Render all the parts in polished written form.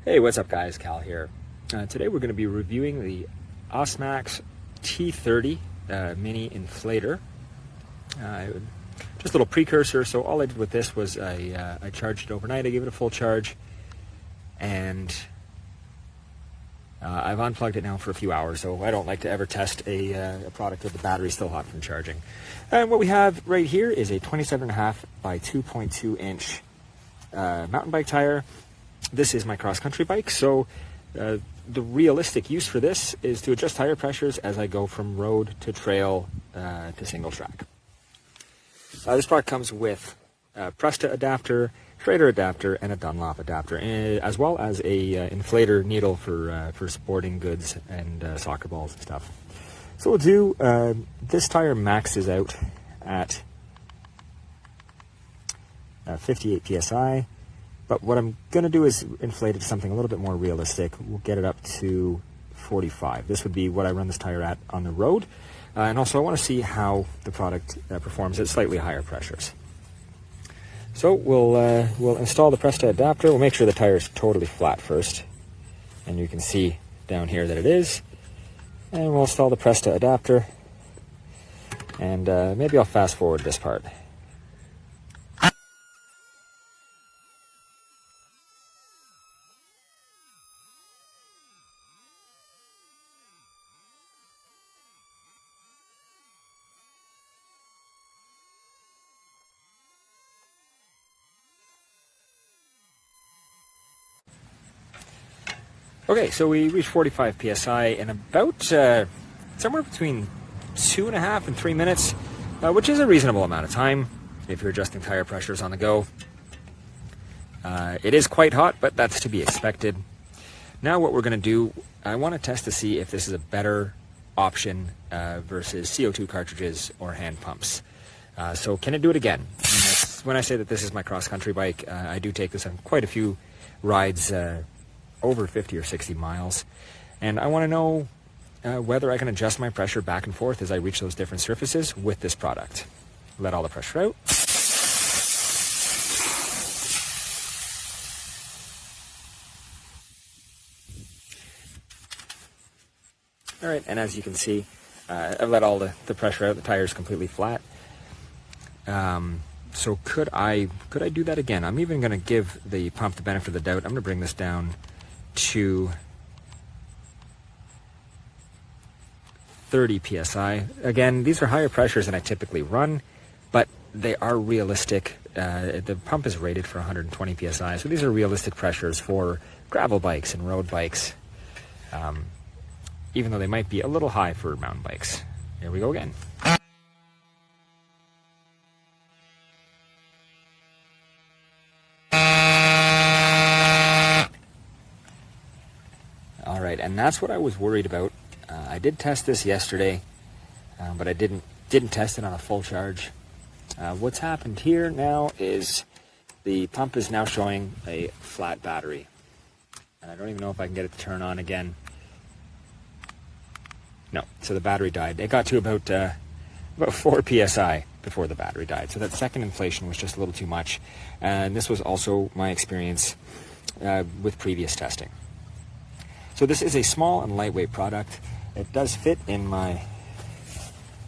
Hey, what's up guys, Cal here. Today we're going to be reviewing the ASMAX T30 mini inflator. Just a little precursor, so all I did with this was I charged it overnight, I gave it a full charge, and I've unplugged it now for a few hours, so I don't like to ever test a product with the battery still hot from charging. And what we have right here is a 27.5 by 2.2 inch mountain bike tire. This is my cross-country bike, so the realistic use for this is to adjust tire pressures as I go from road to trail to single track. This product comes with a Presta adapter, Schrader adapter, and a Dunlop adapter, as well as a inflator needle for sporting goods and soccer balls and stuff. So we'll do, this tire maxes out at 58 PSI. But what I'm going to do is inflate it to something a little bit more realistic. We'll get it up to 45. This would be what I run this tire at on the road. And also I want to see how the product performs at slightly higher pressures. So we'll install the Presta adapter. We'll make sure the tire is totally flat first. And you can see down here that it is. And we'll install the Presta adapter. And maybe I'll fast forward this part. Okay, so we reached 45 PSI in about somewhere between 2.5 and 3 minutes, which is a reasonable amount of time if you're adjusting tire pressures on the go. It is quite hot, but that's to be expected. Now what we're going to do, I want to test to see if this is a better option versus CO2 cartridges or hand pumps. So can it do it again? When I say that this is my cross-country bike, I do take this on quite a few rides, over 50 or 60 miles, and I want to know whether I can adjust my pressure back and forth as I reach those different surfaces with this product. Let all the pressure out. All right, and as you can see, I've let all the pressure out. The tire is completely flat. So could I do that again? I'm even going to give the pump the benefit of the doubt. I'm going to bring this down to 30 PSI. Again, these are higher pressures than I typically run, but they are realistic. The pump is rated for 120 PSI, so these are realistic pressures for gravel bikes and road bikes, even though they might be a little high for mountain bikes. Here we go again. All right, and that's what I was worried about. I did test this yesterday, but I didn't test it on a full charge. What's happened here now is the pump is now showing a flat battery. And I don't even know if I can get it to turn on again. No, so the battery died. It got to about 4 PSI before the battery died. So that second inflation was just a little too much. And this was also my experience with previous testing. So this is a small and lightweight product. It does fit in my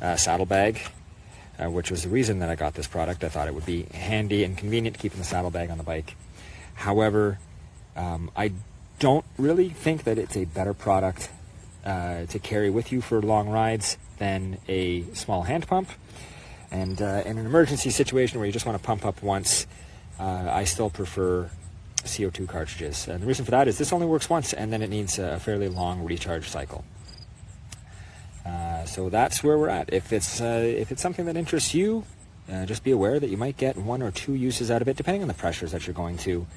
saddlebag, which was the reason that I got this product. I thought it would be handy and convenient to keep in the saddlebag on the bike. However, I don't really think that it's a better product to carry with you for long rides than a small hand pump. And in an emergency situation where you just want to pump up once, I still prefer CO2 cartridges. And the reason for that is this only works once, and then it needs a fairly long recharge cycle. So that's where we're at. If it's something that interests you, just be aware that you might get 1 or 2 uses out of it, depending on the pressures that you're going to.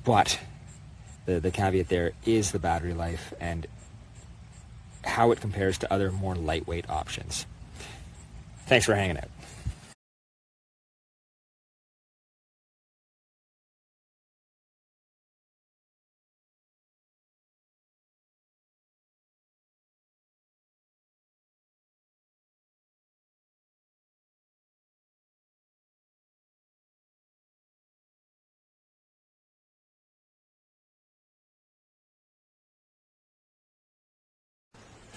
But the caveat there is the battery life and how it compares to other more lightweight options. Thanks for hanging out.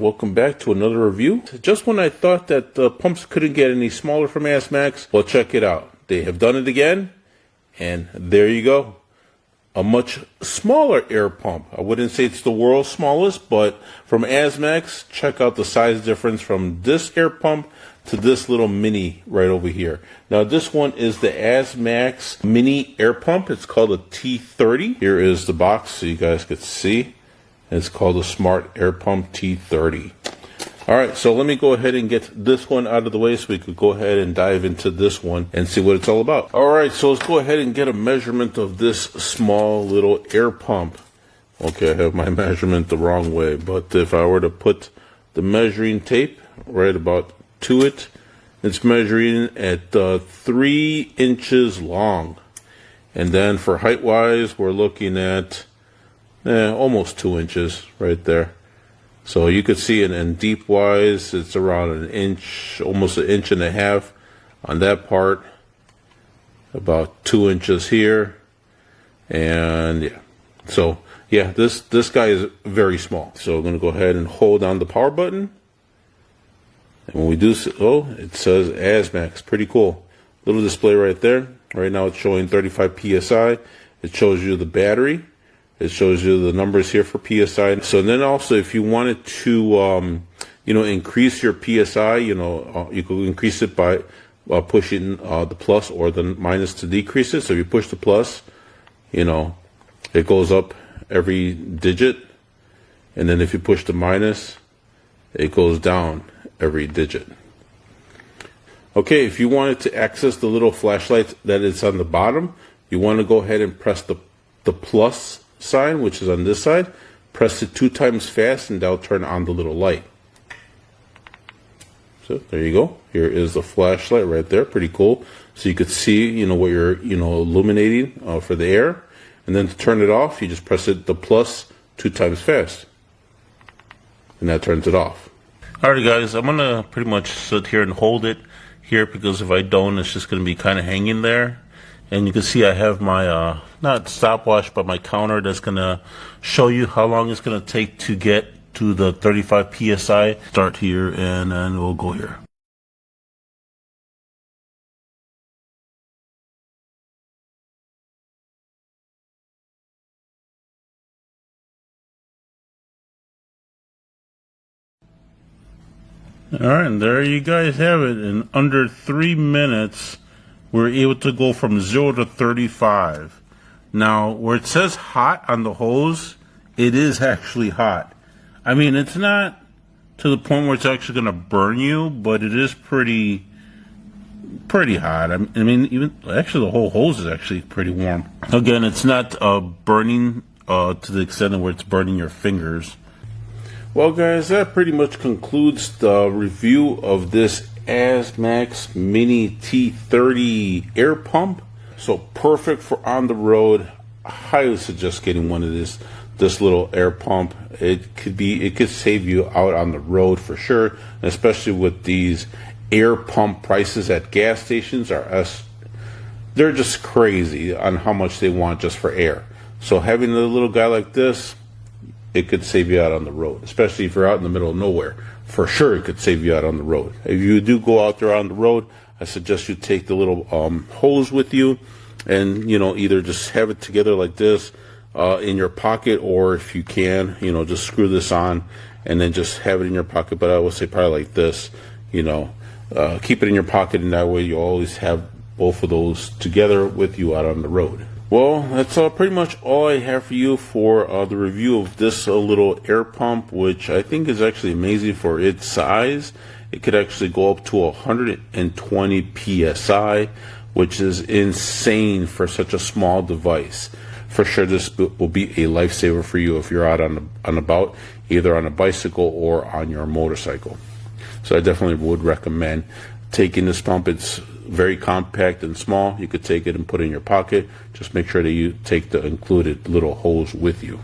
Welcome back to another review. Just when I thought that the pumps couldn't get any smaller from ASMAX, well, check it out. They have done it again, and there you go. A much smaller air pump. I wouldn't say it's the world's smallest, but from ASMAX, check out the size difference from this air pump to this little mini right over here. Now this one is the ASMAX mini air pump. It's called a T30. Here is the box so you guys could see. It's called a Smart Air Pump T30. Alright, so let me go ahead and get this one out of the way so we could go ahead and dive into this one and see what it's all about. Alright, so let's go ahead and get a measurement of this small little air pump. Okay, I have my measurement the wrong way, but if I were to put the measuring tape right about to it, it's measuring at 3 inches long. And then for height wise, we're looking at almost 2 inches right there. So you could see it in deep wise, it's around an inch, almost an inch and a half on that part, about 2 inches here, and yeah. So yeah, this guy is very small. So I'm going to go ahead and hold down the power button, and when we do, oh, it says ASMAX. Pretty cool. Little display right there. Right now it's showing 35 PSI. It shows you the battery. It shows you the numbers here for PSI. So then also, if you wanted to, increase your PSI, you could increase it by pushing the plus or the minus to decrease it. So if you push the plus, it goes up every digit. And then if you push the minus, it goes down every digit. Okay, if you wanted to access the little flashlight that is on the bottom, you want to go ahead and press the plus sign, which is on this side. Press it 2 times fast and that'll turn on the little light. So there you go. Here is the flashlight right there. Pretty cool. So you could see, what you're, illuminating for the air. And then to turn it off, you just press it the plus 2 times fast. And that turns it off. Alright guys, I'm going to pretty much sit here and hold it here because if I don't, it's just going to be kind of hanging there. And you can see I have my, not stopwatch, but my counter that's going to show you how long it's going to take to get to the 35 PSI. Start here and then we'll go here. Alright, and there you guys have it. In under 3 minutes, we're able to go from 0 to 35. Now, where it says hot on the hose, it is actually hot. I mean, it's not to the point where it's actually going to burn you, but it is pretty hot. I mean, even actually the whole hose is actually pretty warm. Again, it's not burning to the extent of where it's burning your fingers. Well guys, that pretty much concludes the review of this ASMAX Mini T30 air pump. So perfect for on the road. I highly suggest getting one of this little air pump. It could save you out on the road for sure, especially with these air pump prices at gas stations they're just crazy on how much they want just for air. So having a little guy like this, it could save you out on the road, especially if you're out in the middle of nowhere. For sure, it could save you out on the road. If you do go out there on the road, I suggest you take the little hose with you and, either just have it together like this in your pocket, or if you can, just screw this on and then just have it in your pocket. But I would say probably like this, keep it in your pocket, and that way you always have both of those together with you out on the road. Well, that's pretty much all I have for you for the review of this little air pump, which I think is actually amazing for its size. It could actually go up to 120 PSI, which is insane for such a small device. For sure, this will be a lifesaver for you if you're out on about, either on a bicycle or on your motorcycle. So I definitely would recommend taking this pump. It's very compact and small. You could take it and put it in your pocket. Just make sure that you take the included little hose with you.